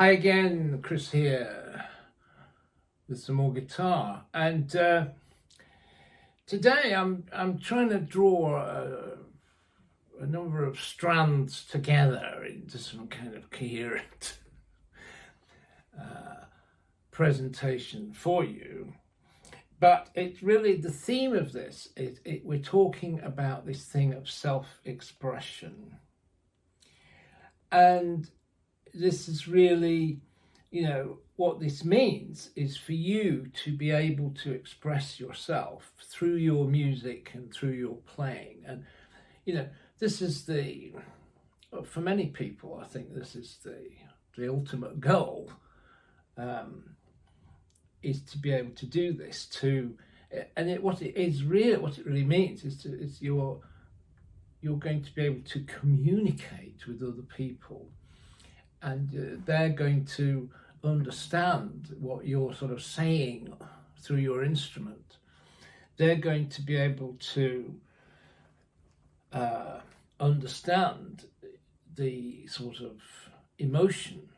Hi again, Chris here with some more guitar, and today I'm trying to draw a number of strands together into some kind of coherent presentation for you. But it's really the theme of this. We're talking about this thing of self-expression, and this is really, what this means is for you to be able to express yourself through your music and through your playing. And, this is for many people, I think this is the ultimate goal, is to be able to do this, what it really means is you're going to be able to communicate with other people, and they're going to understand what you're sort of saying through your instrument. They're going to be able to understand the sort of emotion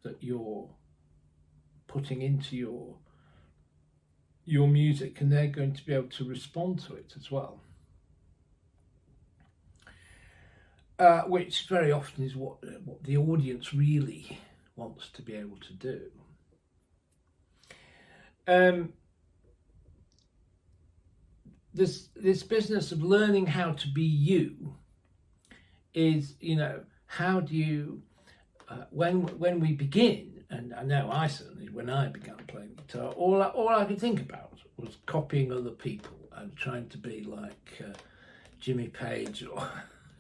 that you're putting into your music, and they're going to be able to respond to it as well. Which very often is what the audience really wants to be able to do. This business of learning how to be you is, how do you, when we begin, and I know I certainly, when I began playing guitar, all I could think about was copying other people and trying to be like Jimmy Page or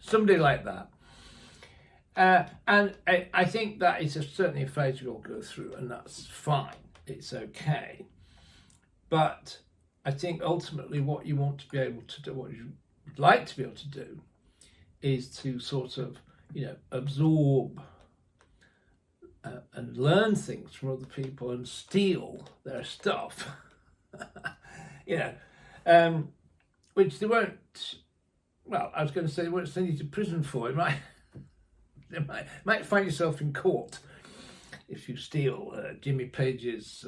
somebody like that. And I think that is certainly a phase we all go through, and that's fine. It's okay. But I think ultimately what you want to be able to do, what you would like to be able to do, is to sort of, absorb and learn things from other people and steal their stuff, which they won't. Well, I was going to say they won't send you to prison for it. You might find yourself in court if you steal Jimmy Page's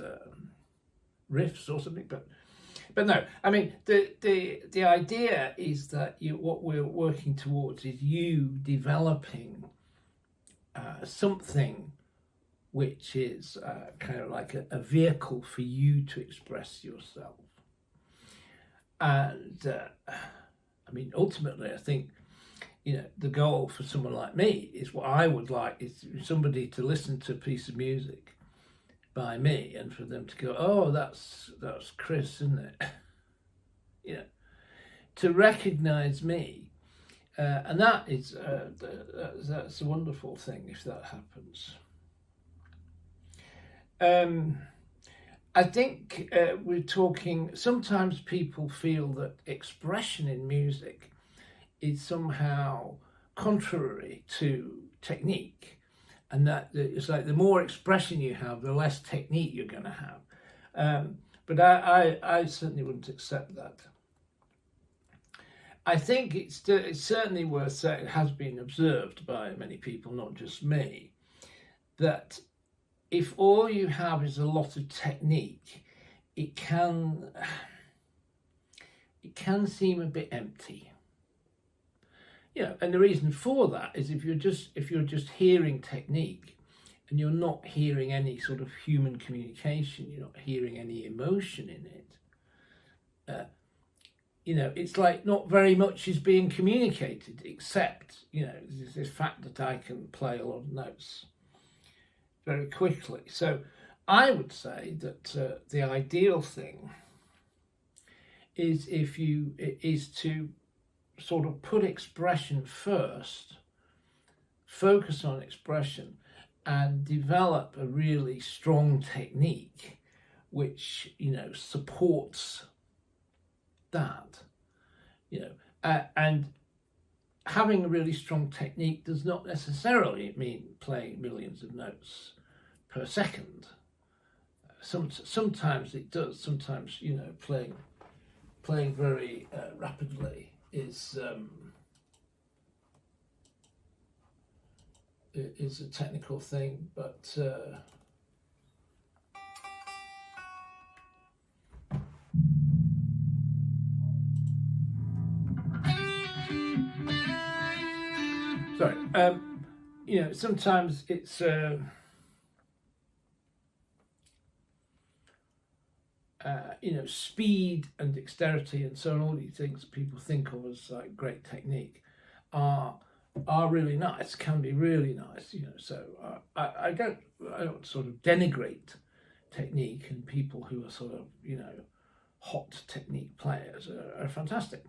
riffs or something. But no, I mean the idea is that what we're working towards is you developing something which is kind of like a vehicle for you to express yourself. And ultimately, I think, the goal for someone like me is what I would like is somebody to listen to a piece of music by me and for them to go, oh, that's Chris, isn't it? To recognize me. And that is, that's a wonderful thing if that happens. I think we're talking, sometimes people feel that expression in music is somehow contrary to technique, and that it's like the more expression you have, the less technique you're going to have. But I certainly wouldn't accept that. I think it's certainly worth saying, it has been observed by many people, not just me, that if all you have is a lot of technique, it can seem a bit empty. And the reason for that is if you're just hearing technique and you're not hearing any sort of human communication, you're not hearing any emotion in it. It's like not very much is being communicated, except the fact that I can play a lot of notes very quickly. So I would say that the ideal thing is to sort of put expression first, focus on expression, and develop a really strong technique which supports that. And having a really strong technique does not necessarily mean playing millions of notes per second. Sometimes it does. Sometimes playing very rapidly is is a technical thing, but sorry, you know, sometimes it's you know, speed and dexterity and so on, all these things people think of as like great technique are really nice, can be really nice, you know. So I don't sort of denigrate technique, and people who are sort of, you know, hot technique players are fantastic.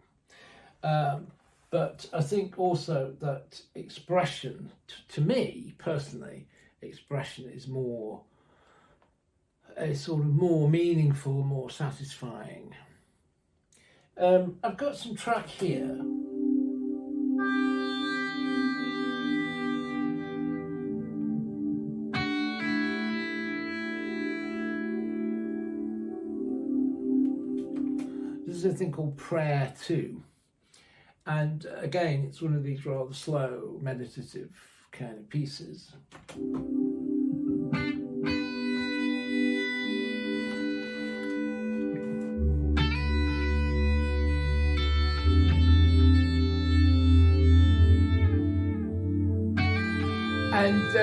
But I think also that expression, to me personally, expression is more, sort of more meaningful, more satisfying. I've got some track here. This is a thing called Prayer 2. And again, it's one of these rather slow, meditative kind of pieces. And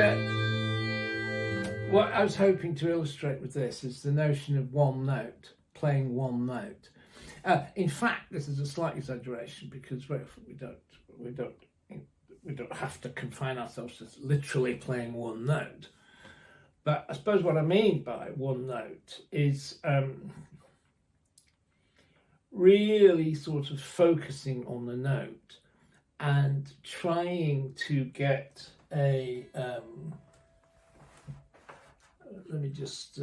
what I was hoping to illustrate with this is the notion of one note, playing one note. In fact, this is a slight exaggeration, because we don't have to confine ourselves to literally playing one note. But I suppose what I mean by one note is really sort of focusing on the note and trying to get a let me just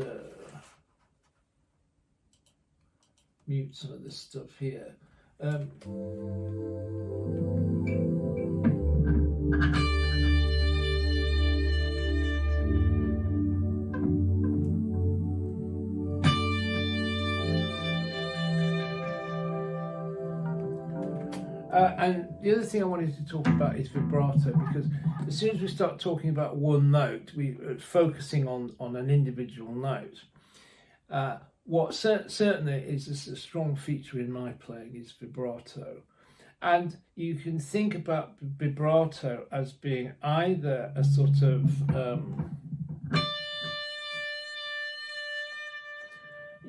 mute some of this stuff here. And the other thing I wanted to talk about is vibrato, because as soon as we start talking about one note, we are focusing on an individual note. What certainly is a strong feature in my playing is vibrato. And you can think about vibrato as being either a sort of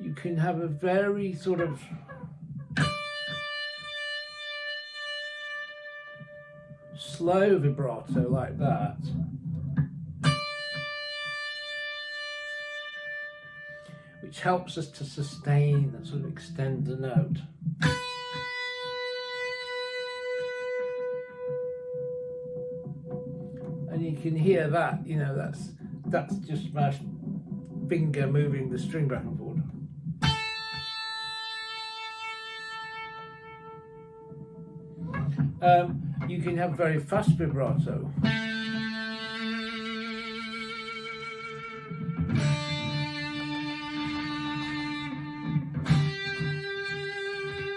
you can have a very sort of slow vibrato like that, which helps us to sustain and sort of extend the note. And you can hear that, you know, that's just my finger moving the string back and forth. You can have very fast vibrato.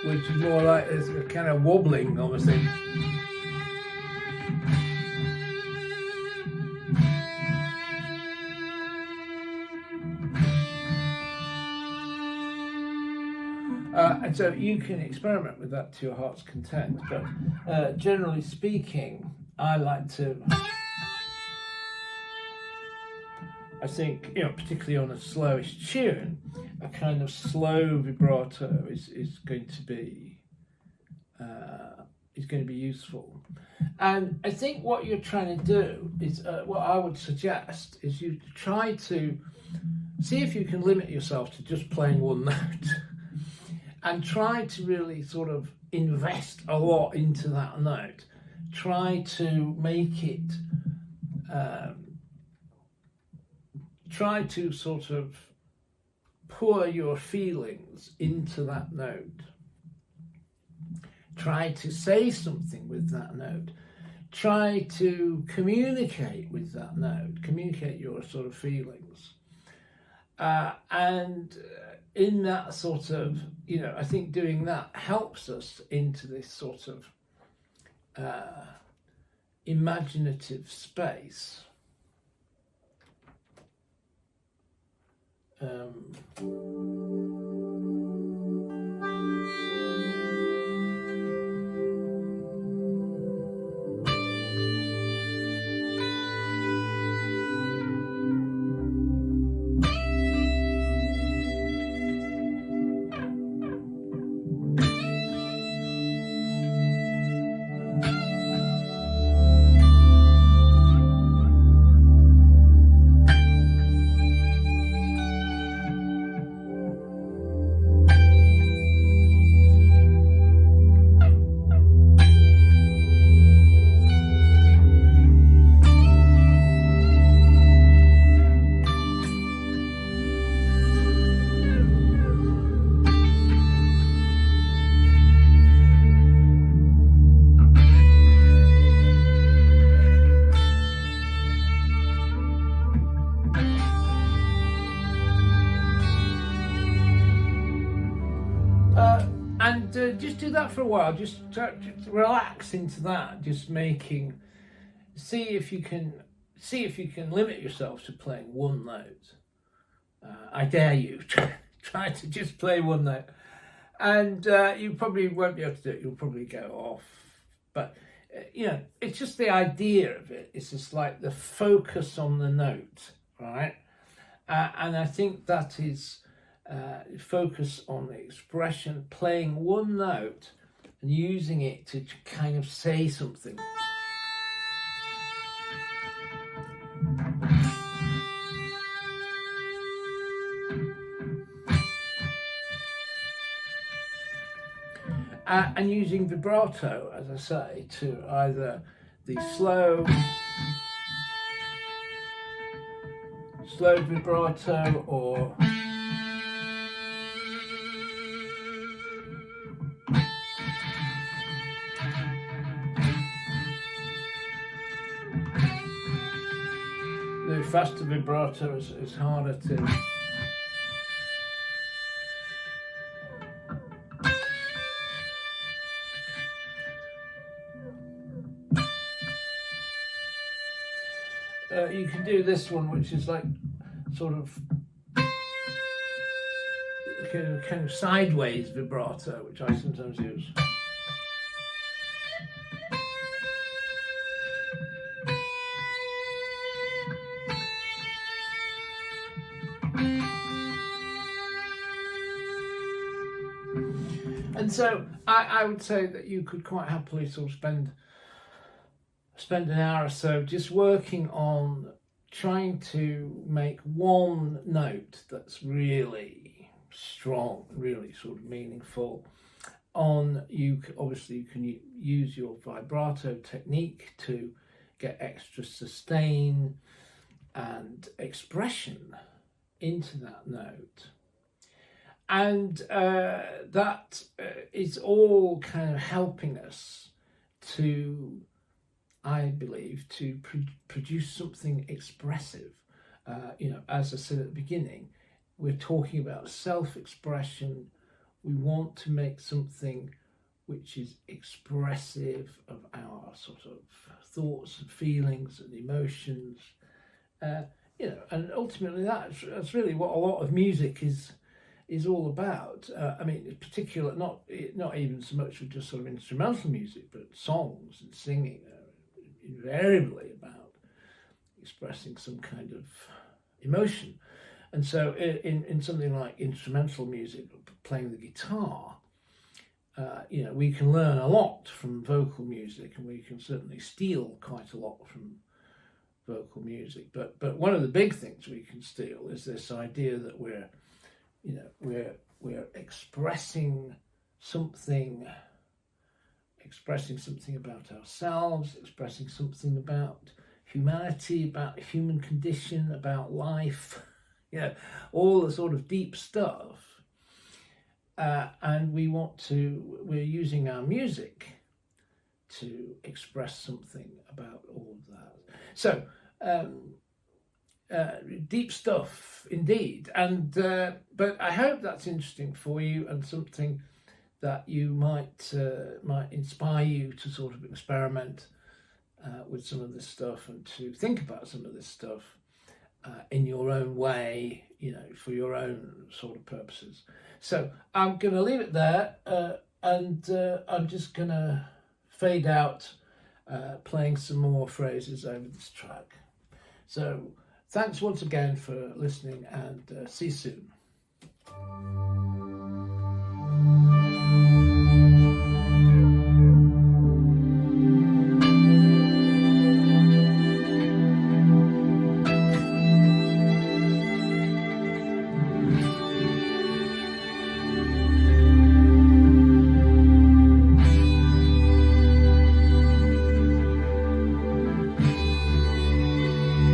Which is more like it's a kind of wobbling almost thing. And so you can experiment with that to your heart's content, but generally speaking, I like to, I think, you know, particularly on a slowish tune, a kind of slow vibrato is going to be useful. And I think what you're trying to do is, what I would suggest is you try to see if you can limit yourself to just playing one note. And try to really sort of invest a lot into that note. Try to make it, try to sort of pour your feelings into that note. Try to say something with that note. Try to communicate with that note, communicate your sort of feelings. And in that sort of, you know, I think doing that helps us into this sort of imaginative space. Just do that for a while. Just relax into that. Just see if you can limit yourself to playing one note. I dare you. Try to just play one note, and you probably won't be able to do it. You'll probably go off. But it's just the idea of it. It's just like the focus on the note, right? And I think that is. Focus on the expression, playing one note and using it to kind of say something. And using vibrato, as I say, to either the slow vibrato or the faster vibrato is harder to. You can do this one, which is like sort of kind of sideways vibrato, which I sometimes use. And so I would say that you could quite happily sort of spend an hour or so just working on trying to make one note that's really strong, really sort of meaningful. Obviously you can use your vibrato technique to get extra sustain and expression into that note. And that is all kind of helping us to, I believe, to produce something expressive. As I said at the beginning, we're talking about self-expression. We want to make something which is expressive of our sort of thoughts and feelings and emotions. And ultimately that's really what a lot of music is all about. In particular, not even so much with just sort of instrumental music, but songs and singing are invariably about expressing some kind of emotion. And so in something like instrumental music, playing the guitar, we can learn a lot from vocal music, and we can certainly steal quite a lot from vocal music. But one of the big things we can steal is this idea that we're expressing something about ourselves, expressing something about humanity, about the human condition, about life, all the sort of deep stuff. And we're using our music to express something about all of that. So, deep stuff indeed, and but I hope that's interesting for you and something that you might inspire you to sort of experiment with some of this stuff, and to think about some of this stuff in your own way, for your own sort of purposes. So I'm going to leave it there, and I'm just going to fade out playing some more phrases over this track. So thanks once again for listening, and see you soon.